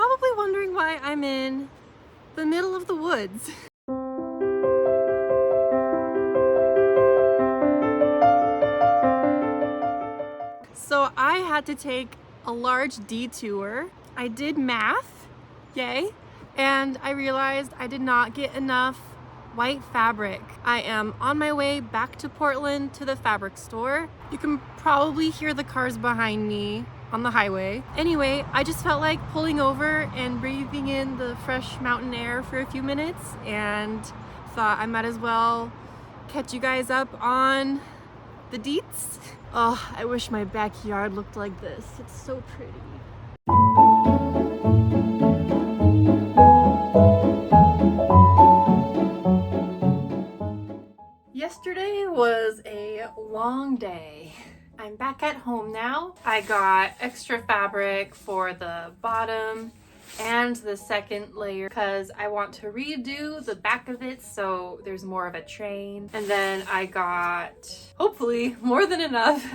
probably wondering why I'm in the middle of the woods. So I had to take a large detour. I did math, yay, and I realized I did not get enough white fabric. I am on my way back to Portland to the fabric store. You can probably hear the cars behind me on the highway. Anyway, I just felt like pulling over and breathing in the fresh mountain air for a few minutes and thought I might as well catch you guys up on the deets. Oh, I wish my backyard looked like this. It's so pretty. Yesterday was a long day. I'm back at home now. I got extra fabric for the bottom and the second layer because I want to redo the back of it so there's more of a train. And then I got, hopefully, more than enough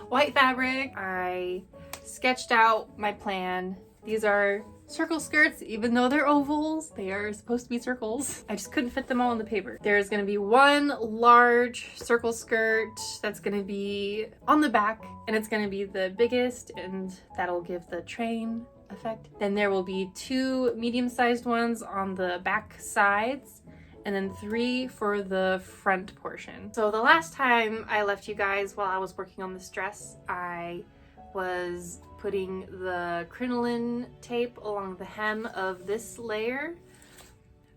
white fabric. I sketched out my plan. These are circle skirts, even though they're ovals, they are supposed to be circles. I just couldn't fit them all on the paper. There's gonna be one large circle skirt that's gonna be on the back, and it's gonna be the biggest, and that'll give the train effect. Then there will be two medium-sized ones on the back sides, and then 3 for the front portion. So the last time I left you guys while I was working on this dress, I was putting the crinoline tape along the hem of this layer.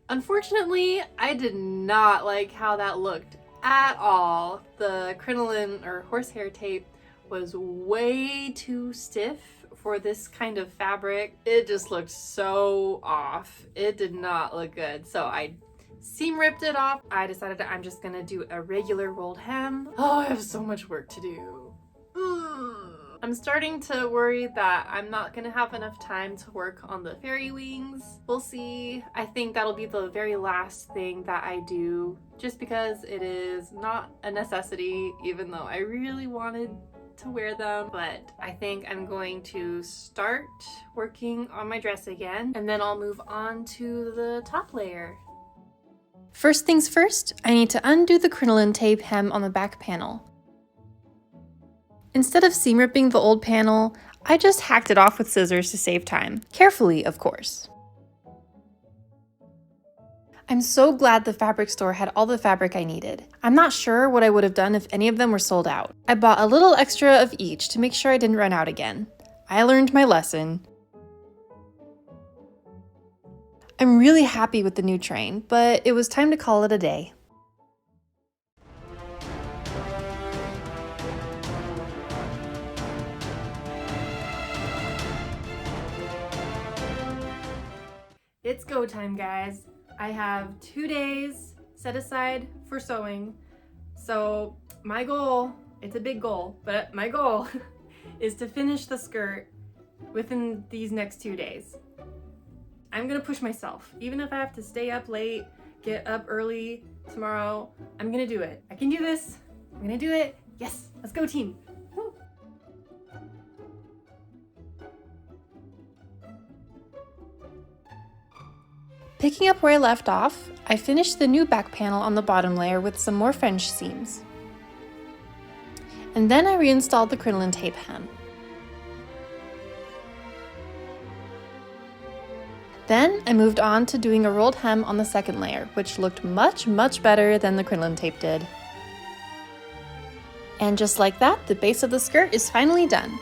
Unfortunately, I did not like how that looked at all. The crinoline or horsehair tape was way too stiff for this kind of fabric. It just looked so off. It did not look good. So I seam ripped it off. I decided that I'm just gonna do a regular rolled hem. Oh, I have so much work to do. I'm starting to worry that I'm not gonna have enough time to work on the fairy wings. We'll see. I think that'll be the very last thing that I do, just because it is not a necessity, even though I really wanted to wear them. But I think I'm going to start working on my dress again, and then I'll move on to the top layer. First things first, I need to undo the crinoline tape hem on the back panel. Instead of seam ripping the old panel, I just hacked it off with scissors to save time. Carefully, of course. I'm so glad the fabric store had all the fabric I needed. I'm not sure what I would have done if any of them were sold out. I bought a little extra of each to make sure I didn't run out again. I learned my lesson. I'm really happy with the new train, but it was time to call it a day. It's go time, guys. I have 2 days set aside for sewing. So my goal, it's a big goal, but my goal is to finish the skirt within these next 2 days. I'm gonna push myself. Even if I have to stay up late, get up early tomorrow, I'm gonna do it. I can do this. I'm gonna do it. Yes, let's go team. Woo. Picking up where I left off, I finished the new back panel on the bottom layer with some more French seams. And then I reinstalled the crinoline tape hem. Then I moved on to doing a rolled hem on the second layer, which looked much better than the crinoline tape did. And just like that, the base of the skirt is finally done.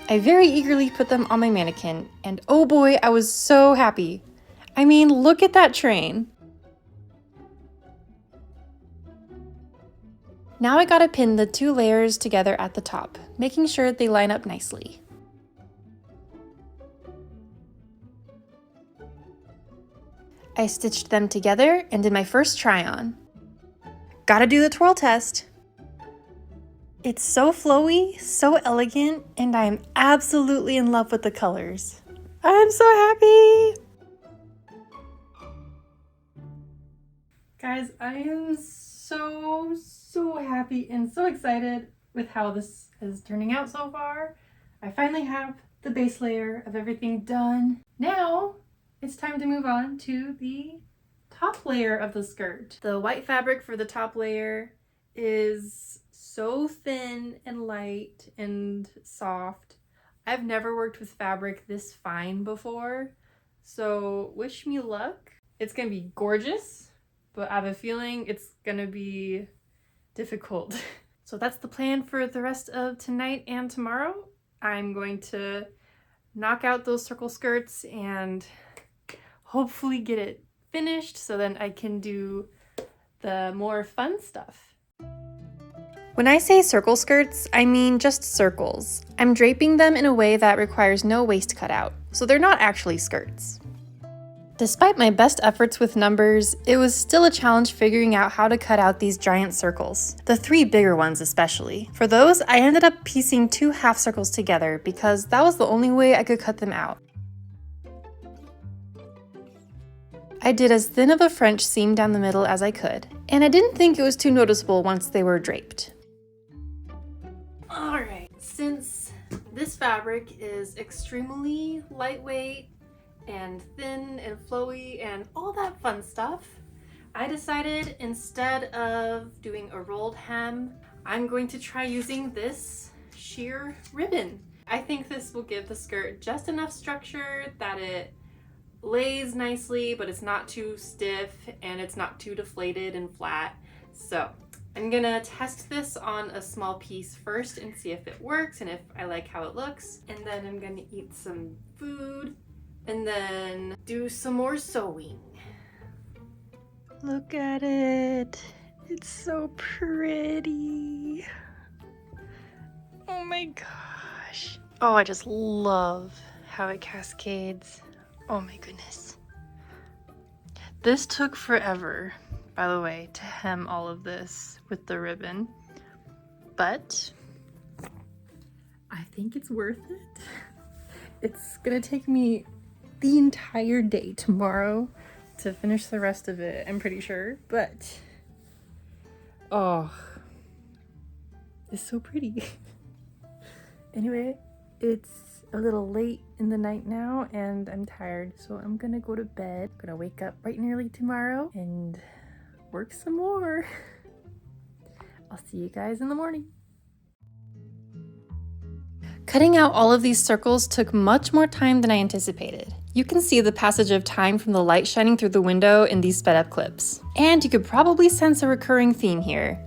I very eagerly put them on my mannequin, and oh boy, I was so happy. I mean, look at that train. Now I gotta pin the 2 layers together at the top, making sure they line up nicely. I stitched them together and did my first try-on. Gotta do the twirl test. It's so flowy, so elegant, and I'm absolutely in love with the colors. I'm so happy! Guys, I am so happy and so excited with how this is turning out so far. I finally have the base layer of everything done. Now it's time to move on to the top layer of the skirt. The white fabric for the top layer is so thin and light and soft. I've never worked with fabric this fine before, so wish me luck. It's gonna be gorgeous, but I have a feeling it's gonna be difficult. So that's the plan for the rest of tonight and tomorrow. I'm going to knock out those circle skirts and hopefully get it finished so then I can do the more fun stuff. When I say circle skirts, I mean just circles. I'm draping them in a way that requires no waist cutout, so they're not actually skirts. Despite my best efforts with numbers, it was still a challenge figuring out how to cut out these giant circles, the 3 bigger ones especially. For those, I ended up piecing 2 half circles together because that was the only way I could cut them out. I did as thin of a French seam down the middle as I could, and I didn't think it was too noticeable once they were draped. Alright, since this fabric is extremely lightweight and thin and flowy and all that fun stuff, I decided instead of doing a rolled hem, I'm going to try using this sheer ribbon. I think this will give the skirt just enough structure that it lays nicely, but it's not too stiff and it's not too deflated and flat. So I'm gonna test this on a small piece first and see if it works and if I like how it looks. And then I'm gonna eat some food and then do some more sewing. Look at it. It's so pretty. Oh my gosh. Oh, I just love how it cascades. Oh my goodness. This took forever, by the way, to hem all of this with the ribbon, but I think it's worth it. It's gonna take me the entire day tomorrow to finish the rest of it, I'm pretty sure, but oh, it's so pretty. Anyway, it's a little late in the night now and I'm tired, so I'm gonna go to bed. I'm gonna wake up bright and early tomorrow and work some more. I'll see you guys in the morning. Cutting out all of these circles took much more time than I anticipated. You can see the passage of time from the light shining through the window in these sped up clips. And you could probably sense a recurring theme here.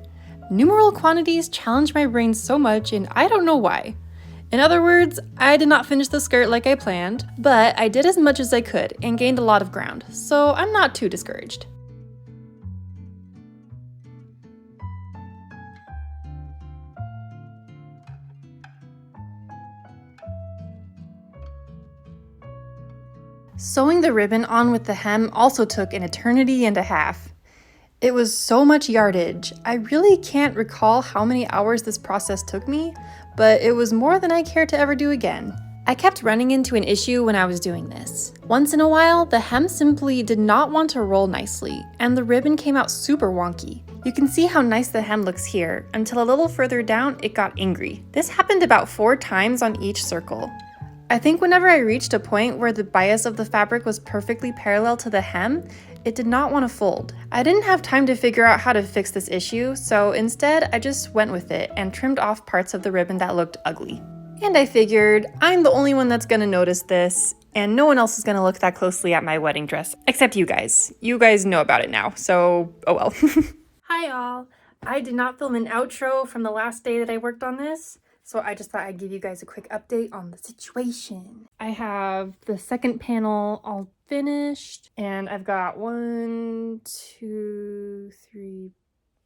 Numeral quantities challenge my brain so much and I don't know why. In other words, I did not finish the skirt like I planned, but I did as much as I could and gained a lot of ground, so I'm not too discouraged. Sewing the ribbon on with the hem also took an eternity and a half. It was so much yardage. I really can't recall how many hours this process took me, but it was more than I care to ever do again. I kept running into an issue when I was doing this. Once in a while, the hem simply did not want to roll nicely, and the ribbon came out super wonky. You can see how nice the hem looks here, until a little further down it got angry. This happened about 4 times on each circle. I think whenever I reached a point where the bias of the fabric was perfectly parallel to the hem, it did not want to fold. I didn't have time to figure out how to fix this issue, so instead I just went with it and trimmed off parts of the ribbon that looked ugly. And I figured, I'm the only one that's gonna notice this, and no one else is gonna look that closely at my wedding dress, except you guys. You guys know about it now, so oh well. Hi all. I did not film an outro from the last day that I worked on this, so I just thought I'd give you guys a quick update on the situation. I have the second panel all finished, and I've got 1, 2, 3,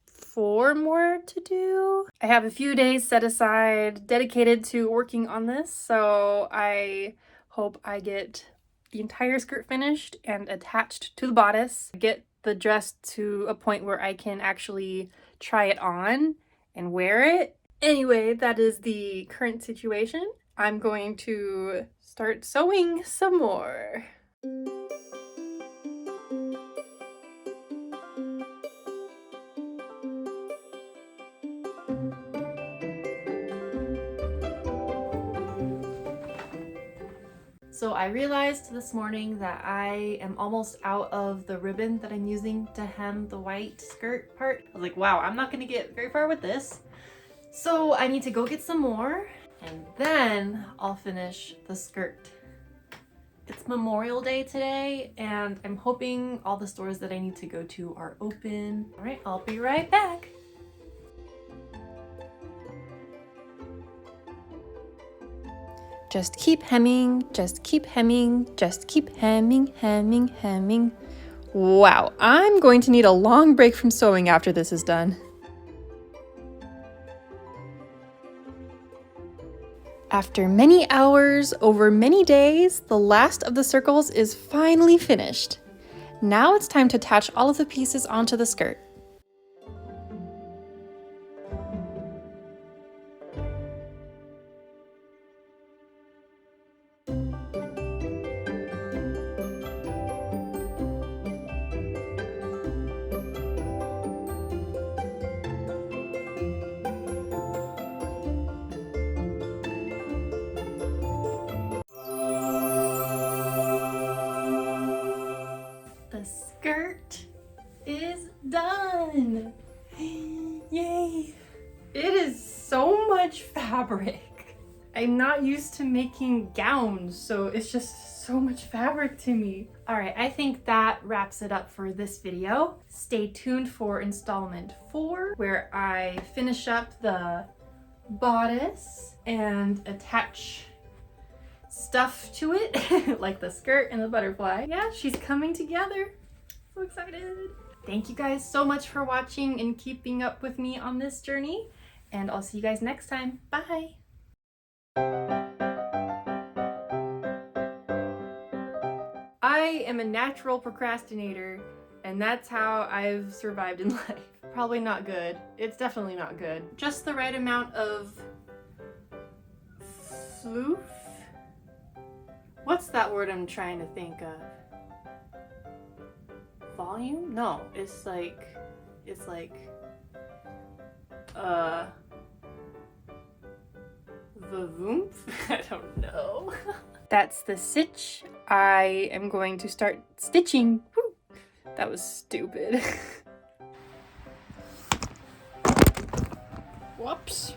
4 more to do. I have a few days set aside dedicated to working on this, so I hope I get the entire skirt finished and attached to the bodice, get the dress to a point where I can actually try it on and wear it. Anyway, that is the current situation. I'm going to start sewing some more. So I realized this morning that I am almost out of the ribbon that I'm using to hem the white skirt part. I was like, wow, I'm not gonna get very far with this. So I need to go get some more and then I'll finish the skirt. It's Memorial Day today and I'm hoping all the stores that I need to go to are open. All right, I'll be right back. Just keep hemming, just keep hemming, just keep hemming, hemming, hemming. Wow, I'm going to need a long break from sewing after this is done. After many hours, over many days, the last of the circles is finally finished. Now it's time to attach all of the pieces onto the skirt. The skirt is done! Yay! It is so much fabric. I'm not used to making gowns, so it's just so much fabric to me. All right, I think that wraps it up for this video. Stay tuned for installment 4, where I finish up the bodice and attach stuff to it, like the skirt and the butterfly. Yeah, she's coming together. So excited. Thank you guys so much for watching and keeping up with me on this journey, and I'll see you guys next time. Bye. I am a natural procrastinator, and that's how I've survived in life. Probably not good. It's definitely not good. Just the right amount of floof? What's that word I'm trying to think of? Volume? No, it's like vavoomf? I don't know. That's the stitch. I am going to start stitching. Woo! That was stupid. Whoops.